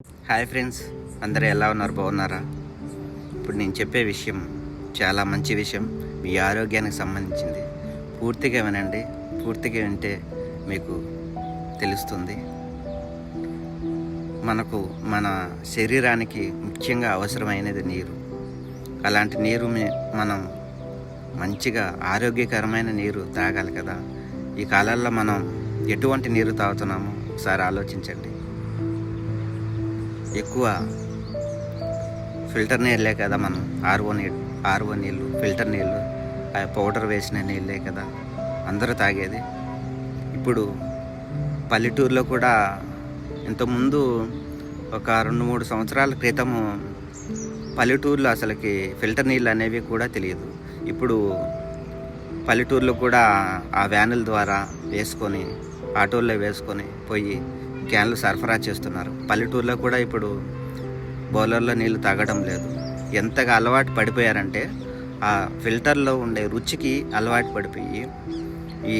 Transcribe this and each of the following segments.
Hi friends, అందరూ ఎలా ఉన్నారు? బాగున్నారా? ఇప్పుడు నేను చెప్పే విషయం చాలా మంచి విషయం, మీ ఆరోగ్యానికి సంబంధించింది. పూర్తిగా వినండి. పూర్తిగా వింటే మీకు తెలుస్తుంది. మనకు మన శరీరానికి ముఖ్యంగా అవసరమైనది నీరు. అలాంటి నీరు మనం మంచిగా ఆరోగ్యకరమైన నీరు తాగాలి కదా. ఈ కాలాల్లో మనం ఎటువంటి నీరు తాగుతున్నామో ఒకసారి ఆలోచించండి. ఎక్కువ ఫిల్టర్ నీళ్ళే కదా, మనం ఆర్ఓ నీళ్ళు, ఫిల్టర్ నీళ్ళు, పౌడర్ వేసిన నీళ్ళే కదా అందరూ తాగేది. ఇప్పుడు పల్లెటూరులో కూడా ఇంతకుముందు ఒక 2-3 సంవత్సరాల క్రితము పల్లెటూరులో అసలుకి ఫిల్టర్ నీళ్ళు అనేవి కూడా తెలియదు. ఇప్పుడు పల్లెటూరులో కూడా ఆ వ్యానుల ద్వారా వేసుకొని, ఆటోల్లో వేసుకొని పోయి క్యాన్లు సరఫరా చేస్తున్నారు. పల్లెటూరులో కూడా ఇప్పుడు బౌలర్లో నీళ్ళు తాగడం లేదు. ఎంతగా అలవాటు పడిపోయారంటే ఆ ఫిల్టర్లో ఉండే రుచికి అలవాటు పడిపోయి ఈ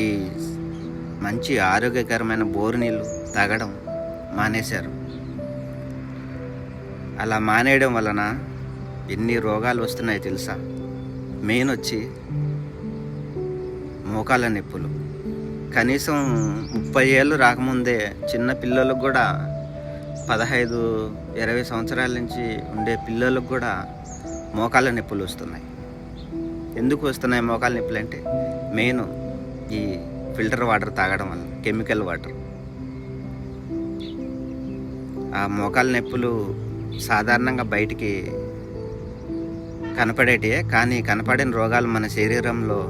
మంచి ఆరోగ్యకరమైన బోరు నీళ్ళు తాగడం మానేశారు. అలా మానేయడం వలన ఎన్ని రోగాలు వస్తున్నాయో తెలుసా? మెయిన్ వచ్చి మోకాళ్ళ నొప్పులు. కనీసం 30 ఏళ్ళు రాకముందే చిన్న పిల్లలకు కూడా 15-20 సంవత్సరాల నుంచి ఉండే పిల్లలకు కూడా మోకాళ్ళ నొప్పులు వస్తున్నాయి. ఎందుకు వస్తున్నాయి మోకాళ్ళ నొప్పులు అంటే మెయిన్ ఈ ఫిల్టర్ వాటర్ తాగడం వల్ల, కెమికల్ వాటర్. ఆ మోకాళ్ళ నొప్పులు సాధారణంగా బయటికి కనపడేటివే, కానీ కనపడిన రోగాలు మన శరీరంలో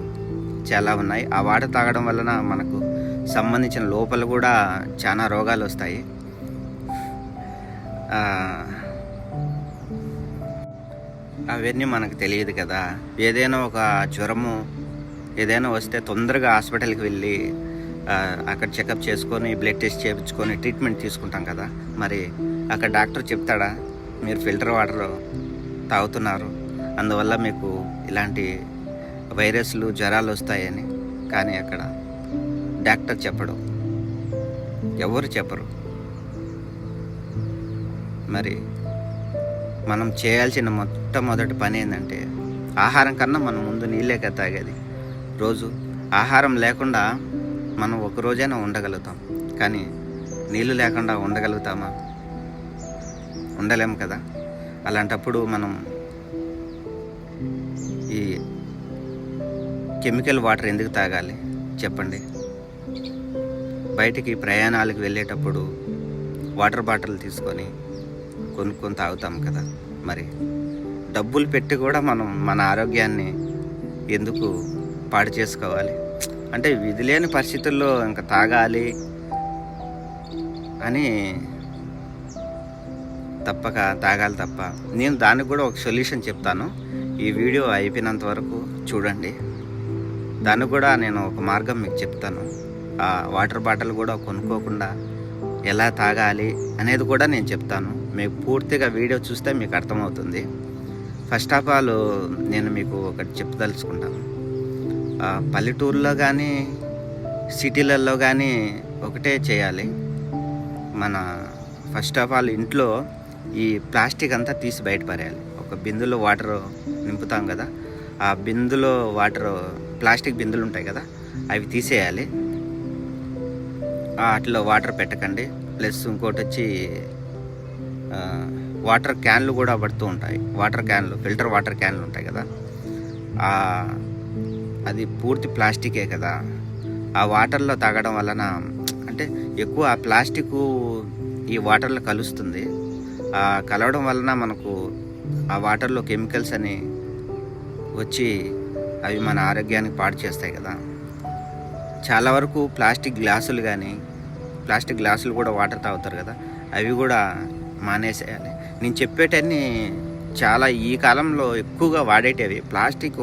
చాలా ఉన్నాయి. ఆ వాటర్ తాగడం వలన మనకు సంబంధించిన లోపల కూడా చాలా రోగాలు వస్తాయి. అవన్నీ మనకు తెలియదు కదా. ఏదైనా ఒక జ్వరము ఏదైనా వస్తే తొందరగా హాస్పిటల్కి వెళ్ళి అక్కడ చెకప్ చేసుకొని, బ్లడ్ టెస్ట్ చేయించుకొని ట్రీట్మెంట్ తీసుకుంటాం కదా. మరి అక్కడ డాక్టర్ చెప్తాడా, మీరు ఫిల్టర్ వాటర్ తాగుతున్నారు, అందువల్ల మీకు ఇలాంటి వైరస్లు, జ్వరాలు వస్తాయని? కానీ అక్కడ డాక్టర్ చెప్పడు, ఎవరు చెప్పరు. మరి మనం చేయాల్సిన మొట్టమొదటి పని ఏంటంటే, ఆహారం కన్నా మనం ముందు నీళ్ళే కదా తాగేది. రోజు ఆహారం లేకుండా మనం ఒక రోజైనా ఉండగలుగుతాం, కానీ నీళ్ళు లేకుండా ఉండగలుగుతామా? ఉండలేము కదా. అలాంటప్పుడు మనం ఈ కెమికల్ వాటర్ ఎందుకు తాగాలి చెప్పండి? బయటికి ప్రయాణాలకు వెళ్ళేటప్పుడు వాటర్ బాటిల్ తీసుకొని కొనుక్కొని తాగుతాం కదా. మరి డబ్బులు పెట్టి కూడా మనం మన ఆరోగ్యాన్ని ఎందుకు పాడు చేసుకోవాలి? అంటే విధి లేని పరిస్థితుల్లో ఇంకా తాగాలి అని తప్పక తాగాలి తప్ప. నేను దానికి కూడా ఒక సొల్యూషన్ చెప్తాను. ఈ వీడియో అయిపోయినంత వరకు చూడండి. దానికి కూడా నేను ఒక మార్గం మీకు చెప్తాను. ఆ వాటర్ బాటిల్ కూడా కొనుక్కోకుండా ఎలా తాగాలి అనేది కూడా నేను చెప్తాను. మీకు పూర్తిగా వీడియో చూస్తే మీకు అర్థమవుతుంది. ఫస్ట్ ఆఫ్ ఆల్ నేను మీకు ఒకటి చెప్పదలుచుకుంటాను. పల్లెటూరులో కానీ సిటీలలో కానీ ఒకటే చేయాలి. మన ఫస్ట్ ఆఫ్ ఆల్ ఇంట్లో ఈ ప్లాస్టిక్ అంతా తీసి బయటపడేయాలి. ఒక బిందులో వాటర్ నింపుతాం కదా, ఆ బిందులో వాటర్, ప్లాస్టిక్ బిందులు ఉంటాయి కదా, అవి తీసేయాలి. వాటిలో వాటర్ పెట్టకండి. ప్లస్ ఇంకోటి వచ్చి వాటర్ క్యాన్లు కూడా పడుతూ ఉంటాయి. వాటర్ క్యాన్లు, ఫిల్టర్ వాటర్ క్యాన్లు ఉంటాయి కదా, అది పూర్తి ప్లాస్టికే కదా. ఆ వాటర్లో తాగడం వలన అంటే ఎక్కువ ఆ ప్లాస్టిక్ ఈ వాటర్లో కలుస్తుంది. కలవడం వలన మనకు ఆ వాటర్లో కెమికల్స్ అని వచ్చి అవి మన ఆరోగ్యానికి పాడు చేస్తాయి కదా. చాలా వరకు ప్లాస్టిక్ గ్లాసులు కూడా వాటర్ తాగుతారు కదా, అవి కూడా మానేసేయాలి. నేను చెప్పేటన్నీ చాలా ఈ కాలంలో ఎక్కువగా వాడేటివి. ప్లాస్టిక్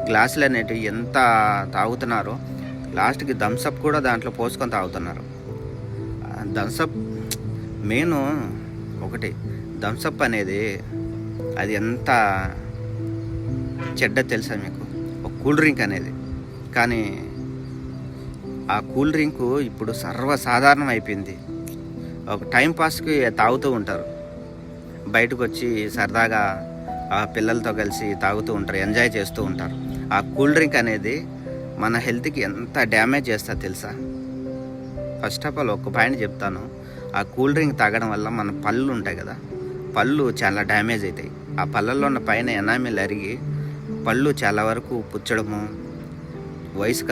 గ్లాసులు అనేటివి ఎంత తాగుతున్నారో, లాస్ట్కి థమ్సప్ కూడా దాంట్లో పోసుకొని తాగుతున్నారు. థమ్సప్ మెయిన్ ఒకటి, థమ్సప్ అనేది అది ఎంత చెడ్డ తెలుసా మీకు? ఒక కూల్ డ్రింక్ అనేది. కానీ ఆ కూల్ డ్రింకు ఇప్పుడు సర్వసాధారణం అయిపోయింది. ఒక టైం పాస్కి తాగుతూ ఉంటారు. బయటకు వచ్చి సరదాగా ఆ పిల్లలతో కలిసి తాగుతూ ఉంటారు, ఎంజాయ్ చేస్తూ ఉంటారు. ఆ కూల్ డ్రింక్ అనేది మన హెల్త్కి ఎంత డ్యామేజ్ చేస్తుందో తెలుసా? ఫస్ట్ ఆఫ్ ఆల్ ఒక పాయింట్ చెప్తాను. ఆ కూల్ డ్రింక్ తాగడం వల్ల మన పళ్ళు ఉంటాయి కదా, పళ్ళు చాలా డ్యామేజ్ అవుతాయి. ఆ పళ్ళల్లో ఉన్న పైన ఎనామిల్ అరిగి పళ్ళు చాలా వరకు పుచ్చడము, వయసు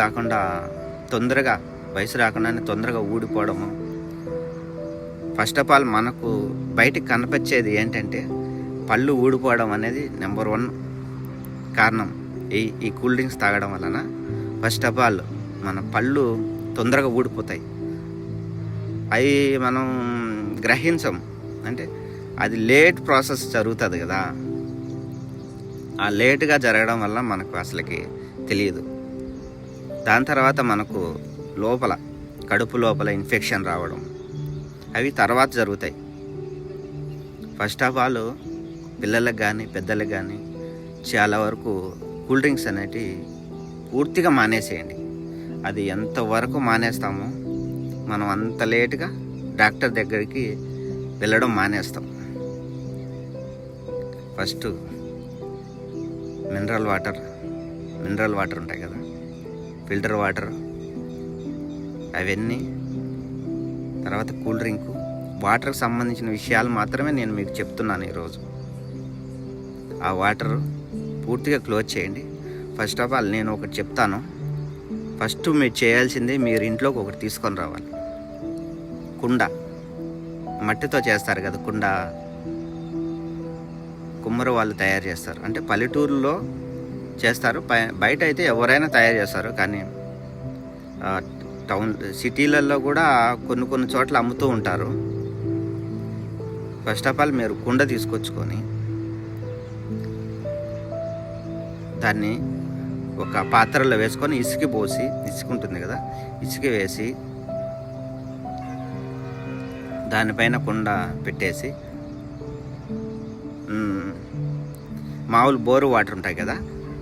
రాకుండానే తొందరగా ఊడిపోవడము. ఫస్ట్ ఆఫ్ ఆల్ మనకు బయటికి కనిపించేది ఏంటంటే పళ్ళు ఊడిపోవడం అనేది నెంబర్ 1 కారణం. ఈ కూల్ డ్రింక్స్ తాగడం వలన ఫస్ట్ ఆఫ్ ఆల్ మన పళ్ళు తొందరగా ఊడిపోతాయి. అవి మనం గ్రహించం, అంటే అది లేట్ ప్రాసెస్ జరుగుతుంది కదా. ఆ లేట్గా జరగడం వల్ల మనకు అసలుకి తెలియదు. దాని తర్వాత మనకు కడుపు లోపల ఇన్ఫెక్షన్ రావడం, అవి తర్వాత జరుగుతాయి. ఫస్ట్ ఆఫ్ ఆల్ పిల్లలకు కానీ పెద్దలకు కానీ చాలా వరకు కూల్ డ్రింక్స్ అనేటివి పూర్తిగా మానేసేయండి. అది ఎంతవరకు మానేస్తామో మనం అంత లేటుగా డాక్టర్ దగ్గరికి వెళ్ళడం మానేస్తాం. ఫస్ట్ మినరల్ వాటర్ ఉంటాయి కదా, ఫిల్టర్ వాటర్, అవన్నీ. తర్వాత కూల్ డ్రింకు, వాటర్కి సంబంధించిన విషయాలు మాత్రమే నేను మీకు చెప్తున్నాను ఈరోజు. ఆ వాటర్ పూర్తిగా క్లోజ్ చేయండి. ఫస్ట్ ఆఫ్ ఆల్ నేను ఒకటి చెప్తాను. ఫస్ట్ మీరు చేయాల్సింది, మీరు ఇంట్లోకి ఒకటి తీసుకొని రావాలి. కుండ, మట్టితో చేస్తారు కదా కుండ, కుమ్మరి వాళ్ళు తయారు చేస్తారు. అంటే పల్లెటూరులో చేస్తారు, బయట అయితే ఎవరైనా తయారు చేస్తారు. కానీ సిటీలలో కూడా కొన్ని చోట్ల అమ్ముతూ ఉంటారు. ఫస్ట్ ఆఫ్ ఆల్ మీరు కుండ తీసుకొచ్చుకొని దాన్ని ఒక పాత్రలో వేసుకొని ఇసుక ఉంటుంది కదా, ఇసుక వేసి దానిపైన కుండ పెట్టేసి మామూలు బోరు వాటర్ ఉంటాయి కదా,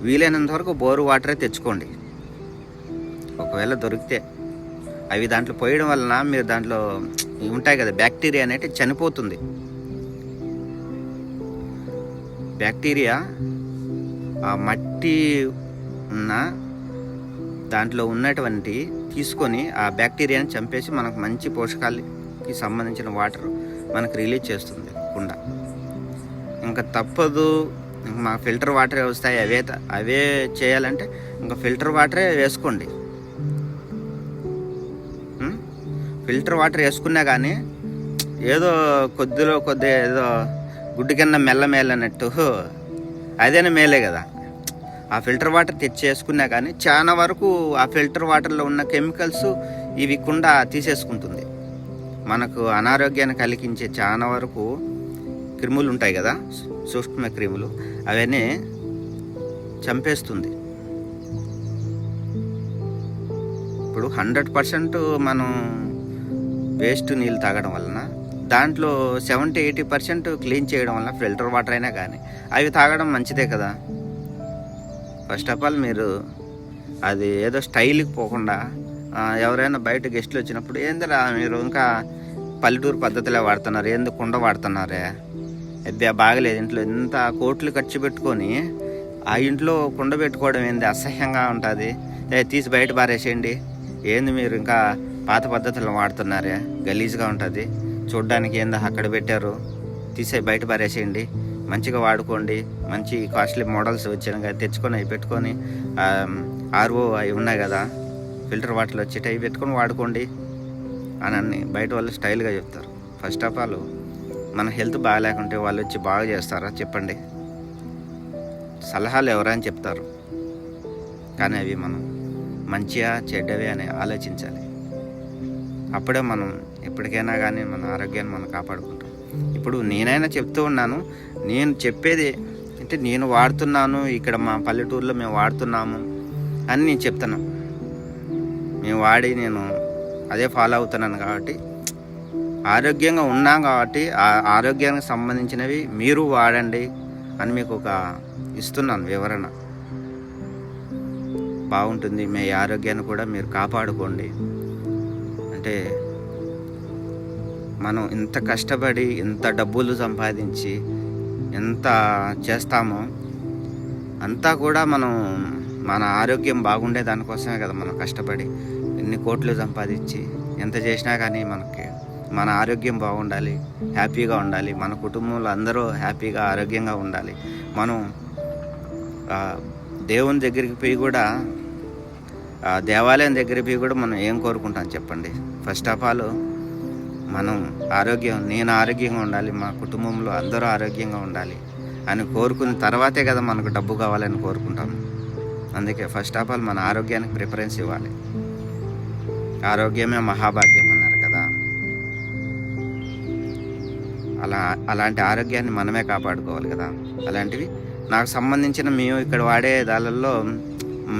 వీలైనంత వరకు బోరు వాటరే తెచ్చుకోండి. ఒకవేళ దొరికితే అవి దాంట్లో పోయడం వలన మీరు దాంట్లో ఉంటాయి కదా బ్యాక్టీరియా అనేది చనిపోతుంది. బ్యాక్టీరియా ఆ మట్టి ఉన్న దాంట్లో ఉన్నటువంటి తీసుకొని ఆ బ్యాక్టీరియాని చంపేసి మనకు మంచి పోషకాలకి సంబంధించిన వాటర్ మనకు రిలీజ్ చేస్తుంది కుండ. ఇంకా తప్పదు, మా ఫిల్టర్ వాటరే వస్తాయి, అవే చేయాలంటే ఇంకా ఫిల్టర్ వాటరే వేసుకోండి. ఫిల్టర్ వాటర్ వేసుకున్నా కానీ ఏదో కొద్దిగా ఏదో గుడ్డు కింద మెల్లమేలన్నట్టు అదేనా మేలే కదా. ఆ ఫిల్టర్ వాటర్ తెచ్చేసుకున్నా కానీ చాలా వరకు ఆ ఫిల్టర్ వాటర్లో ఉన్న కెమికల్స్ ఇవి కుండ తీసేసుకుంటుంది. మనకు అనారోగ్యాన్ని కలిగించే చాలా వరకు క్రిములు ఉంటాయి కదా, సూక్ష్మ క్రిములు, అవన్నీ చంపేస్తుంది. ఇప్పుడు 100% మనం వేస్ట్ నీళ్ళు తాగడం వలన దాంట్లో 70-80% క్లీన్ చేయడం వల్ల ఫిల్టర్ వాటర్ అయినా కానీ అవి తాగడం మంచిదే కదా. ఫస్ట్ ఆఫ్ ఆల్ మీరు అది ఏదో స్టైల్కి పోకుండా ఎవరైనా బయట గెస్ట్లు వచ్చినప్పుడు ఏందిరా మీరు ఇంకా పల్లెటూరు పద్ధతిలో వాడుతున్నారు, ఎందుకు కుండ వాడుతున్నారే, బాగలేదు, ఇంట్లో ఎంత కోట్లు ఖర్చు పెట్టుకొని ఆ ఇంట్లో కుండ పెట్టుకోవడం ఏంది, అసహ్యంగా ఉంటుంది, తీసి బయట పారేసేయండి, ఏంది మీరు ఇంకా పాత పద్ధతులను వాడుతున్నారే, గలీజ్గా ఉంటుంది, చూడ్డానికి ఏందో అక్కడ పెట్టారు, తీసే బయట పారేసేయండి, మంచిగా వాడుకోండి, మంచి కాస్ట్లీ మోడల్స్ వచ్చినాక తెచ్చుకొని అవి పెట్టుకొని ఆర్ఓ అవి ఉన్నాయి కదా ఫిల్టర్ వాటర్లు వచ్చేటి అవి పెట్టుకొని వాడుకోండి అని బయట వాళ్ళు స్టైల్గా చెప్తారు. ఫస్ట్ ఆఫ్ ఆల్ మన హెల్త్ బాగాలేకుంటే వాళ్ళు వచ్చి బాగా చేస్తారా చెప్పండి? సలహాలు ఎవరైనా చెప్తారు, కానీ అవి మనం మంచిగా చెడ్డవే అని ఆలోచించాలి. అప్పుడే మనం ఎప్పటికైనా కానీ మన ఆరోగ్యాన్ని మనం కాపాడుకుంటాం. ఇప్పుడు నేనైనా చెప్తూ ఉన్నాను, నేను చెప్పేది అంటే నేను వాడుతున్నాను, ఇక్కడ మా పల్లెటూరులో మేము వాడుతున్నాము అని నేను చెప్తాను. మేము వాడి నేను అదే ఫాలో అవుతున్నాను కాబట్టి ఆరోగ్యంగా ఉన్నాం కాబట్టి ఆ ఆరోగ్యానికి సంబంధించినవి మీరు వాడండి అని మీకు ఒక ఇస్తున్నాను వివరణ. బాగుంటుంది, మీ ఆరోగ్యాన్ని కూడా మీరు కాపాడుకోండి. అంటే మనం ఇంత కష్టపడి ఇంత డబ్బులు సంపాదించి ఎంత చేస్తామో అంతా కూడా మనం మన ఆరోగ్యం బాగుండే దానికోసమే కదా మనం కష్టపడి ఎన్ని కోట్లు సంపాదించి ఎంత చేసినా కానీ మనకి మన ఆరోగ్యం బాగుండాలి, హ్యాపీగా ఉండాలి, మన కుటుంబంలో అందరూ హ్యాపీగా ఆరోగ్యంగా ఉండాలి. మనం దేవుని దగ్గరికి పోయి కూడా దేవాలయం దగ్గరికి పోయి కూడా మనం ఏం కోరుకుంటాం చెప్పండి? ఫస్ట్ ఆఫ్ ఆల్ మనం నేను ఆరోగ్యంగా ఉండాలి, మా కుటుంబంలో అందరూ ఆరోగ్యంగా ఉండాలి అని కోరుకున్న తర్వాతే కదా మనకు డబ్బు కావాలని కోరుకుంటాం. అందుకే ఫస్ట్ ఆఫ్ ఆల్ మన ఆరోగ్యానికి ప్రిఫరెన్స్ ఇవ్వాలి. ఆరోగ్యమే మహాభాగ్యం అన్నారు కదా. అలాంటి ఆరోగ్యాన్ని మనమే కాపాడుకోవాలి కదా. అలాంటివి నాకు సంబంధించిన మేము ఇక్కడ వాడే దానిలో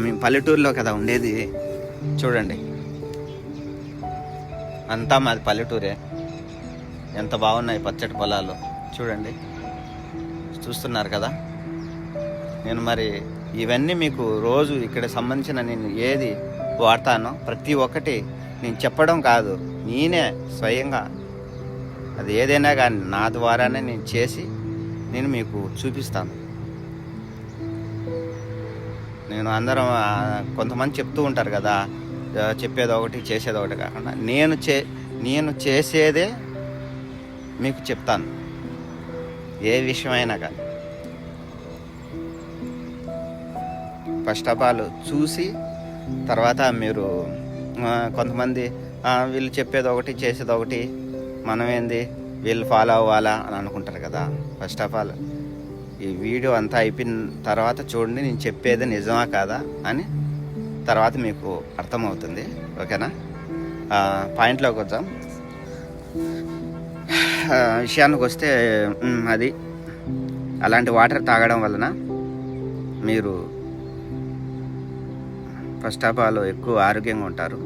మేము పల్లెటూరులో కదా ఉండేది. చూడండి, అంతా మాది పల్లెటూరే. ఎంత బాగున్నాయి పచ్చటి పొలాలు చూడండి, చూస్తున్నారు కదా. నేను మరి ఇవన్నీ మీకు రోజు ఇక్కడ సంబంధించిన నేను ఏది వాడతానో ప్రతి ఒక్కటి నేను చెప్పడం కాదు, నేనే స్వయంగా అది ఏదైనా కానీ నా ద్వారానే నేను చేసి నేను మీకు చూపిస్తాను. నేను అందరం కొంతమంది చెప్తూ ఉంటారు కదా, చెప్పేది ఒకటి చేసేది ఒకటి కాకుండా నేను చేసేదే మీకు చెప్తాను, ఏ విషయమైనా కానీ. ఫస్ట్ ఆఫ్ ఆల్ చూసి తర్వాత మీరు కొంతమంది వీళ్ళు చెప్పేది ఒకటి చేసేది ఒకటి, మనం ఏంది వీళ్ళు ఫాలో అవ్వాలా అని అనుకుంటారు కదా. ఫస్ట్ ఆఫ్ ఆల్ ఈ వీడియో అంతా అయిపోయిన తర్వాత చూడండి, నేను చెప్పేది నిజమా కాదా అని తర్వాత మీకు అర్థమవుతుంది. ఓకేనా? పాయింట్లోకి వద్దాం. విషయానికి వస్తే అది అలాంటి వాటర్ తాగడం వలన మీరు ఫస్ట్ ఆఫ్ ఆల్ ఎక్కువ ఆరోగ్యంగా ఉంటారు.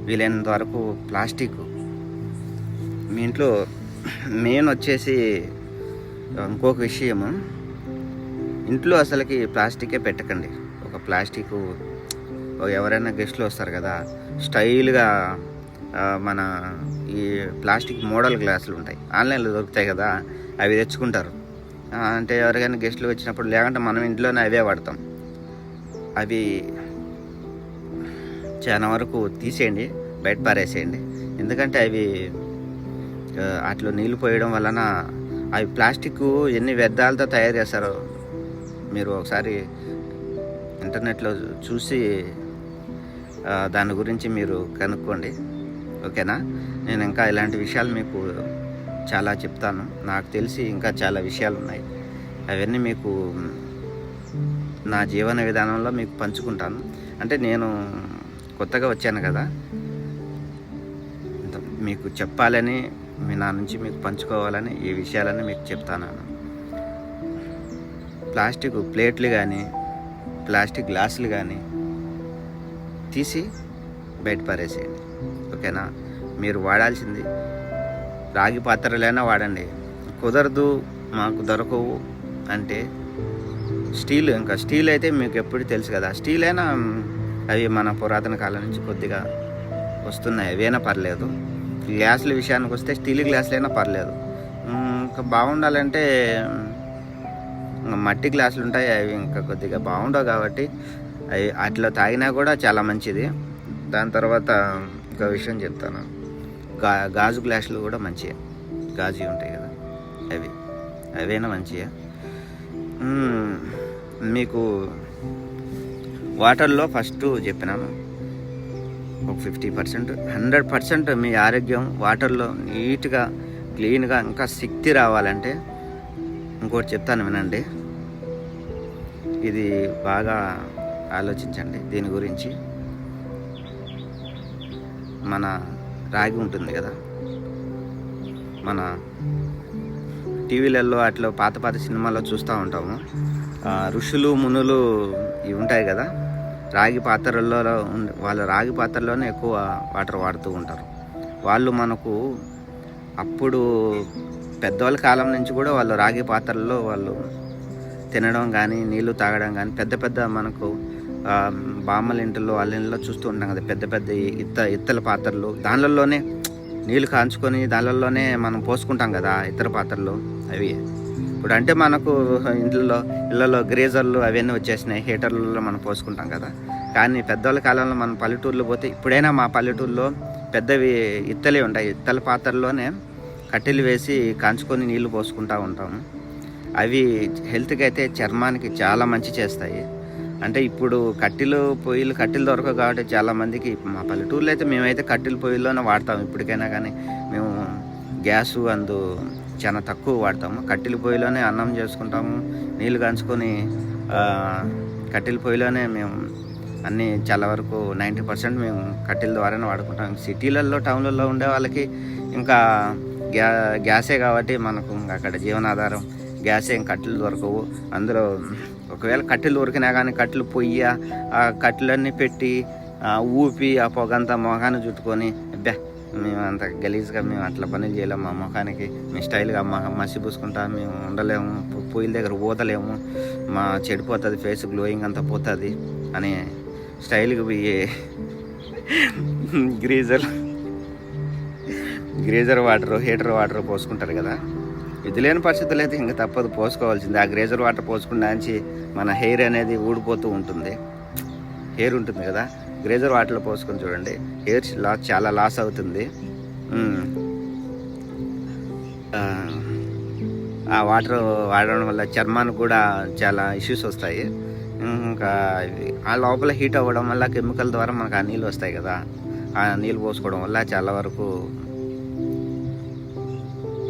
వీలైనంత వరకు ప్లాస్టిక్ మీ ఇంట్లో మెయిన్ వచ్చేసి ఇంకొక విషయము, ఇంట్లో అసలుకి ప్లాస్టికే పెట్టకండి. ఒక ప్లాస్టిక్ ఎవరైనా గెస్ట్లు వస్తారు కదా, స్టైల్గా మన ఈ ప్లాస్టిక్ మోడల్ గ్లాసులు ఉంటాయి, ఆన్లైన్లో దొరుకుతాయి కదా, అవి తెచ్చుకుంటారు. అంటే ఎవరికైనా గెస్ట్లు వచ్చినప్పుడు, లేకుంటే మనం ఇంట్లోనే అవే వాడతాం. అవి చాలా వరకు తీసేయండి, బయట పారేసేయండి. ఎందుకంటే అవి అట్లా నీళ్ళు పోయడం వలన అవి ప్లాస్టిక్ ఎన్ని వ్యర్థాలతో తయారు చేస్తారో మీరు ఒకసారి ఇంటర్నెట్లో చూసి దాని గురించి మీరు కనుక్కోండి. ఓకేనా? నేను ఇంకా ఇలాంటి విషయాలు మీకు చాలా చెప్తాను. నాకు తెలిసి ఇంకా చాలా విషయాలు ఉన్నాయి, అవన్నీ మీకు నా జీవన విధానంలో మీకు పంచుకుంటాను. అంటే నేను కొత్తగా వచ్చాను కదా, మీకు చెప్పాలని, నా నుంచి మీకు పంచుకోవాలని ఈ విషయాలన్నీ మీకు చెప్తాను. ప్లాస్టిక్ ప్లేట్లు కానీ ప్లాస్టిక్ గ్లాసులు కానీ తీసి బయట పారేసేయండి. ఓకేనా? మీరు వాడాల్సింది రాగి పాత్రలైనా వాడండి. కుదరదు, మాకు దొరకవు అంటే స్టీల్. ఇంకా స్టీల్ అయితే మీకు ఎప్పుడు తెలుసు కదా, స్టీల్ అయినా అవి మన పురాతన కాలం నుంచి కొద్దిగా వస్తున్నాయి, అవేనా పర్లేదు. గ్లాసుల విషయానికి వస్తే స్టీల్ గ్లాసులైనా పర్లేదు. ఇంకా బాగుండాలంటే మట్టి గ్లాసులు ఉంటాయి, అవి ఇంకా కొద్దిగా బాగుండవు కాబట్టి అవి అట్లా తాగినా కూడా చాలా మంచిది. దాని తర్వాత ఒక విషయం చెప్తాను, గాజు గ్లాసులు కూడా మంచిగా, గాజు ఉంటాయి కదా, అవైనా మంచిగా. మీకు వాటర్లో ఫస్ట్ చెప్పినాను, ఒక 50%, 100% మీ ఆరోగ్యం వాటర్లో నీట్గా క్లీన్గా ఇంకా శక్తి రావాలంటే ఇంకోటి చెప్తాను వినండి. ఇది బాగా ఆలోచించండి దీని గురించి. మన రాగి ఉంటుంది కదా, మన టీవీలలో అట్లా పాత సినిమాల్లో చూస్తూ ఉంటాము. ఋషులు మునులు ఇవి ఉంటాయి కదా, రాగి పాత్రల్లో వాళ్ళు రాగి పాత్రలోనే ఎక్కువ వాటర్ వాడుతూ ఉంటారు. వాళ్ళు మనకు అప్పుడు పెద్దవాళ్ళ కాలం నుంచి కూడా వాళ్ళు రాగి పాత్రల్లో వాళ్ళు తినడం కానీ నీళ్లు తాగడం కానీ, పెద్ద మనకు బామ్మల ఇంట్లో వాళ్ళ ఇంట్లో చూస్తూ ఉంటాం కదా, పెద్ద ఇత్తల పాత్రలు, దానిలోనే నీళ్ళు కాంచుకొని దానిలోనే మనం పోసుకుంటాం కదా ఇతర పాత్రలు అవి. ఇప్పుడు అంటే మనకు ఇళ్ళలో గ్రేజర్లు అవన్నీ వచ్చేసినాయి, హీటర్లలో మనం పోసుకుంటాం కదా. కానీ పెద్దవాళ్ళ కాలంలో మనం పల్లెటూరులో పోతే, ఇప్పుడైనా మా పల్లెటూరులో పెద్దవి ఇత్తలే ఉంటాయి, ఇత్తల పాత్రల్లోనే కట్టెలు వేసి కాంచుకొని నీళ్లు పోసుకుంటూ ఉంటాము. అవి హెల్త్కి అయితే చర్మానికి చాలా మంచి చేస్తాయి. అంటే ఇప్పుడు కట్టెలు దొరకవు కాబట్టి చాలామందికి, మా పల్లెటూరులో అయితే మేమైతే కట్టెల పొయ్యిల్లోనే వాడతాము ఇప్పటికైనా. కానీ మేము గ్యాసు చాలా తక్కువ వాడతాము. కట్టెల పొయ్యిలోనే అన్నం చేసుకుంటాము, నీళ్ళు కాంచుకొని కట్టెల పొయ్యిలోనే మేము అన్నీ చాలా వరకు 90% మేము కట్టెల ద్వారానే వాడుకుంటాం. సిటీలలో టౌన్లలో ఉండే వాళ్ళకి ఇంకా గ్యాసే కాబట్టి మనకు అక్కడ జీవనాధారం గ్యాసే, కట్టెలు దొరకవు. అందులో ఒకవేళ కట్టెలు దొరికినా కానీ కట్టెలు పొయ్యి ఆ కట్టెలన్నీ పెట్టి ఊపి ఆ పొగంతా మొఖాన్ని చుట్టుకొని, మేము అంత గలీజ్గా మేము అట్లా పనులు చేయలేము. మా మొఖానికి మేము స్టైల్గా మసి పూసుకుంటా మేము ఉండలేము, పొయ్యిల దగ్గర పోతలేము, మా చెడిపోతుంది, ఫేస్ గ్లోయింగ్ అంతా పోతుంది అని స్టైల్గా పోయి గ్రీజర్ వాటర్, హీటర్ వాటర్ పోసుకుంటారు కదా. ఇది లేని పరిస్థితులు అయితే ఇంకా తప్పదు, పోసుకోవాల్సింది. ఆ గ్రేజర్ వాటర్ పోసుకున్నాంచి మన హెయిర్ అనేది ఊడిపోతూ ఉంటుంది, హెయిర్ ఉంటుంది కదా. గ్రేజర్ వాటర్లో పోసుకొని చూడండి, హెయిర్ చాలా లాస్ అవుతుంది. ఆ వాటర్ వాడడం వల్ల చర్మానికి కూడా చాలా ఇష్యూస్ వస్తాయి. ఇంకా ఆ లోపల హీట్ అవ్వడం వల్ల కెమికల్ ద్వారా మనకు ఆ నీళ్ళు వస్తాయి కదా, ఆ నీళ్ళు పోసుకోవడం వల్ల చాలా వరకు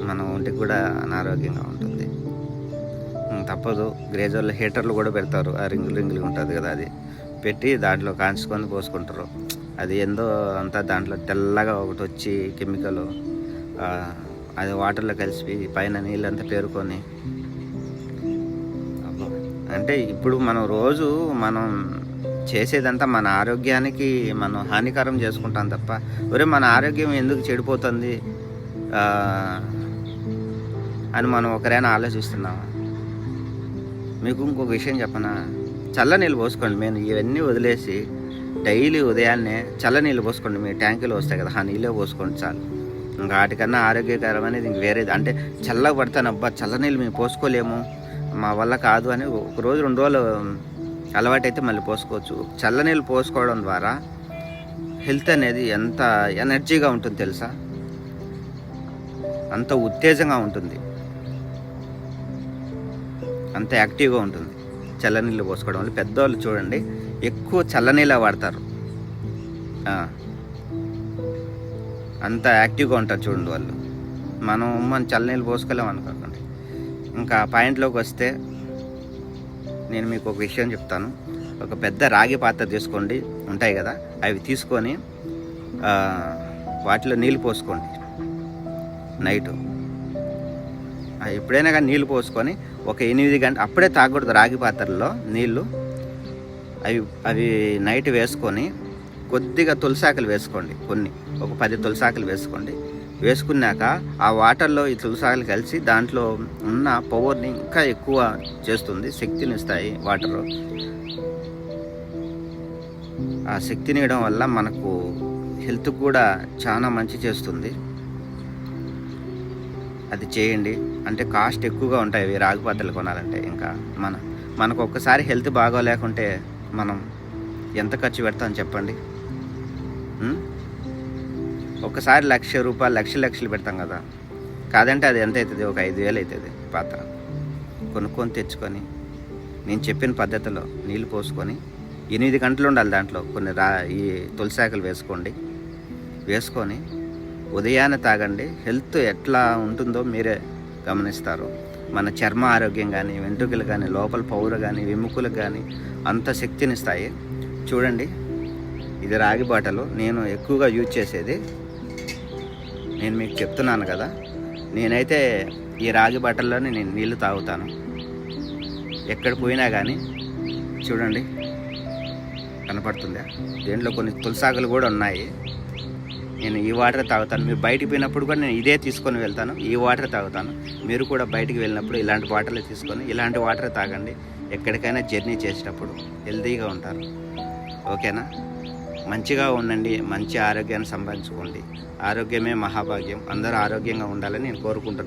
మన ఒంటికి కూడా అనారోగ్యంగా ఉంటుంది. తప్పదు, గ్రేజర్లో హీటర్లు కూడా పెడతారు, ఆ రింగులు ఉంటుంది కదా, అది పెట్టి దాంట్లో కాంచుకొని పోసుకుంటారు. అది ఏందో అంతా దాంట్లో తెల్లగా ఒకటి వచ్చి కెమికల్ అది వాటర్లో కలిసి పైన నీళ్ళంతా పేరుకొని, అంటే ఇప్పుడు మనం చేసేదంతా మన ఆరోగ్యానికి మనం హానికరం చేసుకుంటాం తప్ప, మన ఆరోగ్యం ఎందుకు చెడిపోతుంది అని మనం ఒకరైనా ఆలోచిస్తున్నామా? మీకు ఇంకొక విషయం చెప్పనా, చల్లనీళ్ళు పోసుకోండి. మేము ఇవన్నీ వదిలేసి డైలీ ఉదయాన్నే చల్లనీళ్ళు పోసుకోండి. మీ ట్యాంకులు వస్తాయి కదా, ఆ నీళ్ళే పోసుకోండి చాలు. ఇంకా వాటికన్నా ఆరోగ్యకరం అనేది ఇంక వేరేది. అంటే చల్లగా పడతాను, చల్లనీళ్ళు మేము పోసుకోలేము, మా వల్ల కాదు అని ఒక రోజు 2 రోజులు అలవాటైతే మళ్ళీ పోసుకోవచ్చు. చల్లనీళ్ళు పోసుకోవడం ద్వారా హెల్త్ అనేది ఎంత ఎనర్జీగా ఉంటుంది తెలుసా, అంత ఉత్తేజంగా ఉంటుంది, అంత యాక్టివ్గా ఉంటుంది చల్లనీళ్ళు పోసుకోవడం వల్ల. పెద్దవాళ్ళు చూడండి ఎక్కువ చల్లనీళ్ళ వాడతారు, అంత యాక్టివ్గా ఉంటారు చూడండి వాళ్ళు. మనం చల్లనీళ్ళు పోసుకోలేము అనుకోకండి. ఇంకా పాయింట్లోకి వస్తే నేను మీకు ఒక విషయం చెప్తాను. ఒక పెద్ద రాగి పాత్ర తీసుకోండి, ఉంటాయి కదా, అవి తీసుకొని వాటిలో నీళ్ళు పోసుకోండి. నైటు ఎప్పుడైనా కానీ నీళ్ళు పోసుకొని ఒక 8 గంటలు అప్పుడే తాగకూడదు. రాగి పాత్రలో నీళ్ళు అవి నైట్ వేసుకొని కొద్దిగా తులసాకులు వేసుకోండి, ఒక 10 తులసాకులు వేసుకోండి. వేసుకున్నాక ఆ వాటర్లో ఈ తులసాకులు కలిసి దాంట్లో ఉన్న పవర్ని ఇంకా ఎక్కువ చేస్తుంది, శక్తిని ఇస్తాయి వాటరు. ఆ శక్తిని ఇవ్వడం వల్ల మనకు హెల్త్ కూడా చాలా మంచి చేస్తుంది. అది చేయండి. అంటే కాస్ట్ ఎక్కువగా ఉంటాయి ఇవి రాగి పాత్రలు కొనాలంటే. ఇంకా మనకు ఒక్కసారి హెల్త్ బాగోలేకుంటే మనం ఎంత ఖర్చు పెడతాం చెప్పండి? ఒక్కసారి ₹1,00,000 లక్షలు పెడతాం కదా. కాదంటే అది ఎంత అవుతుంది? ఒక 5,000 అవుతుంది పాత్ర. కొనుక్కొని తెచ్చుకొని నేను చెప్పిన పద్ధతిలో నీళ్ళు పోసుకొని 8 గంటలు ఉండాలి. దాంట్లో ఈ తులసాకులు వేసుకొని ఉదయాన్నే తాగండి. హెల్త్ ఎట్లా ఉంటుందో మీరే గమనిస్తారు. మన చర్మ ఆరోగ్యం కానీ, వెంట్రుకలు కానీ, లోపల పౌరు కానీ, వెముకలకు కానీ అంత శక్తినిస్తాయి. చూడండి, ఇది రాగి బాటలు నేను ఎక్కువగా యూజ్ చేసేది. నేను మీకు చెప్తున్నాను కదా, నేనైతే ఈ రాగి బాటల్లోనే నేను నీళ్ళు తాగుతాను ఎక్కడ పోయినా కానీ. చూడండి, కనపడుతుందా? దీంట్లో కొన్ని తులసాకులు కూడా ఉన్నాయి. నేను ఈ వాటర్ తాగుతాను. మీరు బయటికి పోయినప్పుడు కూడా నేను ఇదే తీసుకొని వెళ్తాను, ఈ వాటర్ తాగుతాను. మీరు కూడా బయటికి వెళ్ళినప్పుడు ఇలాంటి వాటర్లు తీసుకొని ఇలాంటి వాటర్ తాగండి. ఎక్కడికైనా జర్నీ చేసేటప్పుడు హెల్తీగా ఉంటారు. ఓకేనా? మంచిగా ఉండండి, మంచి ఆరోగ్యాన్ని సంపాదించుకోండి. ఆరోగ్యమే మహాభాగ్యం. అందరూ ఆరోగ్యంగా ఉండాలని నేను కోరుకుంటున్నాను.